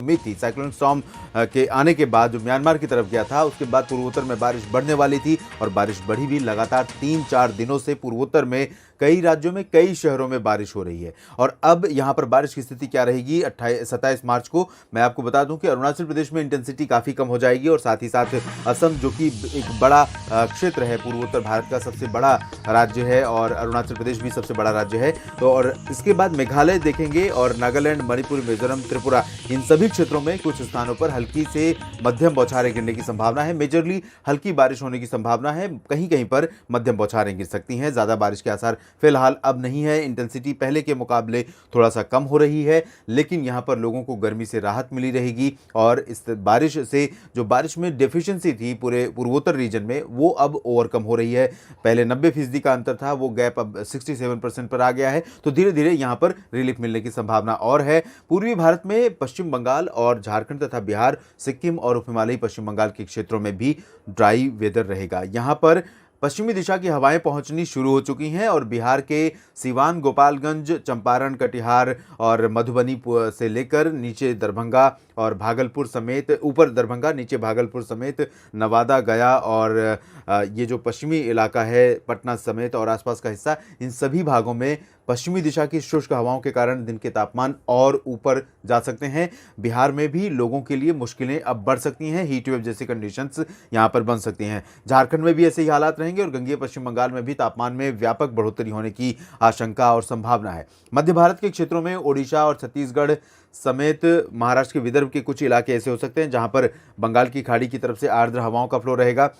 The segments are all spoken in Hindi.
उम्मीद थी साइक्लोनिक स्टॉर्म के आने के बाद जो म्यांमार की तरफ गया था, उसके बाद पूर्वोत्तर में बारिश बढ़ने वाली थी और बारिश बढ़ी भी। लगातार 3-4 दिनों से पूर्वोत्तर में कई राज्यों में, कई शहरों में बारिश हो रही है। और अब यहां पर बारिश की स्थिति क्या रहेगी 27 मार्च को, मैं आपको बता दूं कि अरुणाचल प्रदेश में इंटेंसिटी काफ़ी कम हो जाएगी और साथ ही साथ असम, जो कि एक बड़ा क्षेत्र है, पूर्वोत्तर भारत का सबसे बड़ा राज्य है और अरुणाचल प्रदेश भी सबसे बड़ा राज्य है। तो और इसके बाद मेघालय देखेंगे और नागालैंड, मणिपुर, मिजोरम, त्रिपुरा, इन सभी क्षेत्रों में कुछ स्थानों पर हल्की से मध्यम बौछारें गिरने की संभावना है। मेजरली हल्की बारिश होने की संभावना है, कहीं कहीं पर मध्यम बौछारें गिर सकती हैं। ज़्यादा बारिश के आसार फिलहाल अब नहीं है। इंटेंसिटी पहले के मुकाबले थोड़ा सा कम हो रही है, लेकिन यहाँ पर लोगों को गर्मी से राहत मिली रहेगी। और इस बारिश से जो बारिश में डेफिशिएंसी थी पूरे पूर्वोत्तर रीजन में, वो अब ओवरकम हो रही है। पहले 90% का अंतर था, वो गैप अब 67% पर आ गया है। तो धीरे धीरे यहाँ पर रिलीफ मिलने की संभावना और है। पूर्वी भारत में पश्चिम बंगाल और झारखंड तथा बिहार, सिक्किम और उप हिमालयी पश्चिम बंगाल के क्षेत्रों में भी ड्राई वेदर रहेगा। यहाँ पर पश्चिमी दिशा की हवाएं पहुंचनी शुरू हो चुकी हैं और बिहार के सिवान, गोपालगंज, चंपारण, कटिहार और मधुबनी से लेकर नीचे दरभंगा और भागलपुर समेत, ऊपर दरभंगा नीचे भागलपुर समेत नवादा, गया और ये जो पश्चिमी इलाका है पटना समेत और आसपास का हिस्सा, इन सभी भागों में पश्चिमी दिशा की शुष्क हवाओं के कारण दिन के तापमान और ऊपर जा सकते हैं। बिहार में भी लोगों के लिए मुश्किलें अब बढ़ सकती हैं, हीट वेव जैसी कंडीशंस यहां पर बन सकती हैं। झारखंड में भी ऐसे ही हालात रहेंगे और गंगेय पश्चिम बंगाल में भी तापमान में व्यापक बढ़ोतरी होने की आशंका और संभावना है। मध्य भारत के क्षेत्रों में ओडिशा और छत्तीसगढ़ समेत महाराष्ट्र के विदर्भ के कुछ इलाके ऐसे हो सकते हैं जहां पर बंगाल की खाड़ी की तरफ से आर्द्र हवाओं का फ्लो रहेगा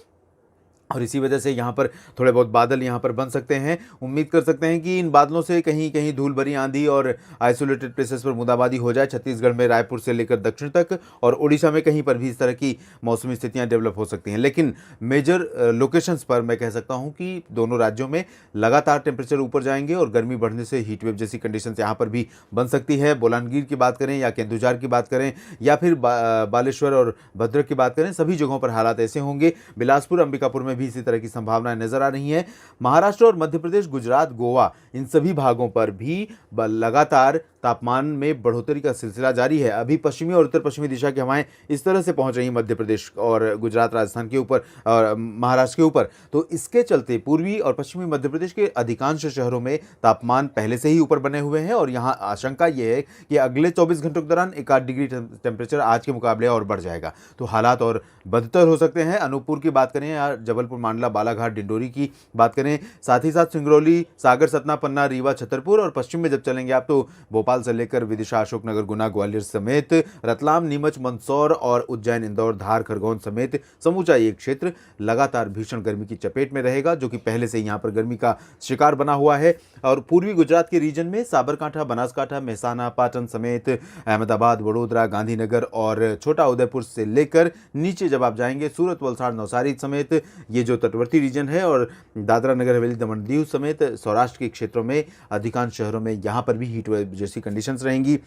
और इसी वजह से यहाँ पर थोड़े बहुत बादल यहाँ पर बन सकते हैं। उम्मीद कर सकते हैं कि इन बादलों से कहीं कहीं धूल भरी आंधी और आइसोलेटेड प्लेसेस पर बूंदाबांदी हो जाए। छत्तीसगढ़ में रायपुर से लेकर दक्षिण तक और ओडिशा में कहीं पर भी इस तरह की मौसमी स्थितियाँ डेवलप हो सकती हैं। लेकिन मेजर लोकेशंस पर मैं कह सकता हूँ कि दोनों राज्यों में लगातार टेम्परेचर ऊपर जाएंगे और गर्मी बढ़ने से हीट वेव जैसी कंडीशन यहाँ पर भी बन सकती है। बोलांगीर की बात करें या केंदुझार की बात करें या फिर बालेश्वर और भद्रक की बात करें, सभी जगहों पर हालात ऐसे होंगे। बिलासपुर, अंबिकापुर में भी इसी तरह की संभावनाएं नजर आ रही हैं। महाराष्ट्र और मध्य प्रदेश, गुजरात, गोवा, इन सभी भागों पर भी लगातार तापमान में बढ़ोतरी का सिलसिला जारी है। अभी पश्चिमी और उत्तर पश्चिमी दिशा की हवाएं इस तरह से पहुंच रही हैं मध्य प्रदेश और गुजरात, राजस्थान के ऊपर और महाराष्ट्र के ऊपर। तो इसके चलते पूर्वी और पश्चिमी मध्य प्रदेश के अधिकांश शहरों में तापमान पहले से ही ऊपर बने हुए हैं और यहाँ आशंका यह है कि अगले 24 घंटों के दौरान 1-8 डिग्री टेम्परेचर आज के मुकाबले और बढ़ जाएगा। तो हालात और बदतर हो सकते हैं। अनूपपुर की बात करें या जबलपुर, मांडला, बालाघाट, डिंडोरी की बात करें, साथ ही साथ सिंगरौली, सागर, सतना, पन्ना, रीवा, छतरपुर और पश्चिम में जब चलेंगे आप तो भोपाल से लेकर विदिशा, अशोकनगर, गुना, ग्वालियर समेत रतलाम, नीमच, मंदसौर और उज्जैन, इंदौर, धार, खरगोन समेत समूचा ये क्षेत्र लगातार भीषण गर्मी की चपेट में रहेगा, जो कि पहले से यहाँ पर गर्मी का शिकार बना हुआ है। और पूर्वी गुजरात के रीजन में साबरकांठा, बनासकांठा, मेहसाना, पाटन समेत अहमदाबाद, वडोदरा, गांधीनगर और छोटा उदयपुर से लेकर नीचे जब आप जाएंगे सूरत, वलसाड़, नवसारी समेत ये जो तटवर्ती रीजन है और दादरा नगर हवेली, दमन दीव समेत सौराष्ट्र के क्षेत्रों में अधिकांश शहरों में यहाँ पर भी हीट वेव जैसी कंडीशंस रहेंगी।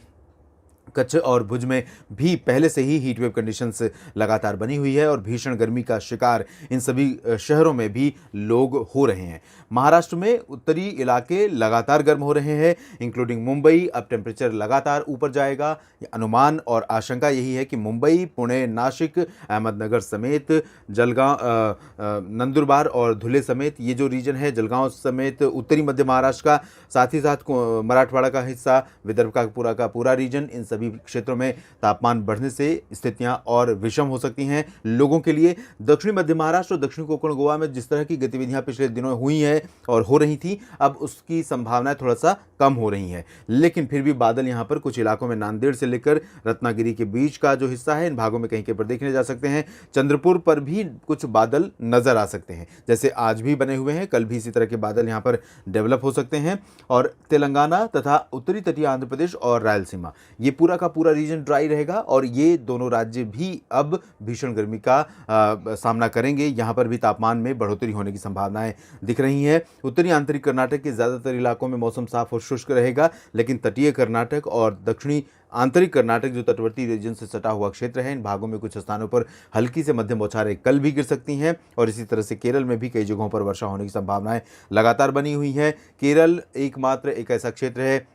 कच्छ और भुज में भी पहले से ही हीट वेव कंडीशंस लगातार बनी हुई है और भीषण गर्मी का शिकार इन सभी शहरों में भी लोग हो रहे हैं। महाराष्ट्र में उत्तरी इलाके लगातार गर्म हो रहे हैं, इंक्लूडिंग मुंबई। अब टेम्परेचर लगातार ऊपर जाएगा। अनुमान और आशंका यही है कि मुंबई, पुणे, नासिक, अहमदनगर समेत जलगांव, नंदुरबार और धुले समेत ये जो रीजन है, जलगांव समेत उत्तरी मध्य महाराष्ट्र का, साथ ही साथ मराठवाड़ा का हिस्सा, विदर्भ का पूरा रीजन, इन सभी क्षेत्रों में तापमान बढ़ने से स्थितियां और विषम हो सकती हैं लोगों के लिए। दक्षिणी मध्य महाराष्ट्र और दक्षिणी कोंकण गोवा में जिस तरह की गतिविधियां पिछले दिनों हुई हैं और हो रही थी, अब उसकी संभावनाएं थोड़ा सा कम हो रही हैं। लेकिन फिर भी बादल यहां पर कुछ इलाकों में नांदेड़ से लेकर रत्नागिरी के बीच का जो हिस्सा है, इन भागों में कहीं के पर देखने जा सकते हैं। चंद्रपुर पर भी कुछ बादल नजर आ सकते हैं, जैसे आज भी बने हुए हैं, कल भी इसी तरह के बादल यहां पर डेवलप हो सकते हैं। और तेलंगाना तथा उत्तरी तटीय आंध्र प्रदेश और रायलसीमा, ये पूरा का पूरा रीजन ड्राई रहेगा और ये दोनों राज्य भी अब भीषण गर्मी का सामना करेंगे। यहाँ पर भी तापमान में बढ़ोतरी होने की संभावनाएं दिख रही हैं। उत्तरी आंतरिक कर्नाटक के ज़्यादातर इलाकों में मौसम साफ और शुष्क रहेगा, लेकिन तटीय कर्नाटक और दक्षिणी आंतरिक कर्नाटक जो तटवर्ती रीजन से सटा हुआ क्षेत्र है, इन भागों में कुछ स्थानों पर हल्की से मध्यम बौछारें कल भी गिर सकती हैं और इसी तरह से केरल में भी कई जगहों पर वर्षा होने की संभावनाएं लगातार बनी हुई हैं। केरल एकमात्र एक ऐसा क्षेत्र है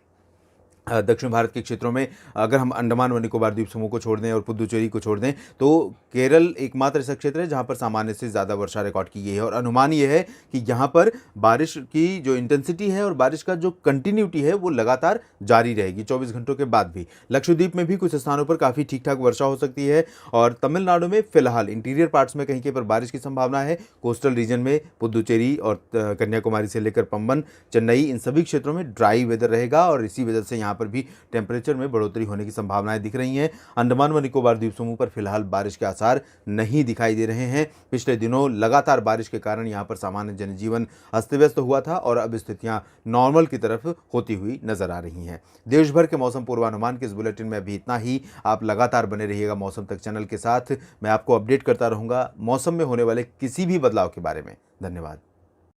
दक्षिण भारत के क्षेत्रों में अगर हम अंडमान व निकोबार द्वीप समूह को छोड़ दें और पुदुचेरी को छोड़ दें तो केरल एकमात्र ऐसा क्षेत्र है जहां पर सामान्य से ज़्यादा वर्षा रिकॉर्ड की गई है। और अनुमान ये है कि यहां पर बारिश की जो इंटेंसिटी है और बारिश का जो कंटिन्यूटी है वो लगातार जारी रहेगी 24 घंटों के बाद भी। लक्षद्वीप में भी कुछ स्थानों पर काफ़ी ठीक ठाक वर्षा हो सकती है और तमिलनाडु में फिलहाल इंटीरियर पार्ट्स में कहीं कहीं पर बारिश की संभावना है। कोस्टल रीजन में पुदुचेरी और कन्याकुमारी से लेकर पंबन, चेन्नई, इन सभी क्षेत्रों में ड्राई वेदर रहेगा और इसी वजह से यहाँ पर भी टेम्परेचर में बढ़ोतरी होने की संभावनाएं दिख रही हैं। अंडमान व निकोबार द्वीप समूह पर फिलहाल बारिश के आसार नहीं दिखाई दे रहे हैं। पिछले दिनों लगातार बारिश के कारण यहाँ पर सामान्य जनजीवन अस्त व्यस्त हुआ था और अब स्थितियां नॉर्मल की तरफ होती हुई नजर आ रही हैं। देश भर के मौसम पूर्वानुमान के इस बुलेटिन में अभी इतना ही। आप लगातार बने रहिएगा मौसम तक चैनल के साथ। मैं आपको अपडेट करता रहूंगा मौसम में होने वाले किसी भी बदलाव के बारे में। धन्यवाद।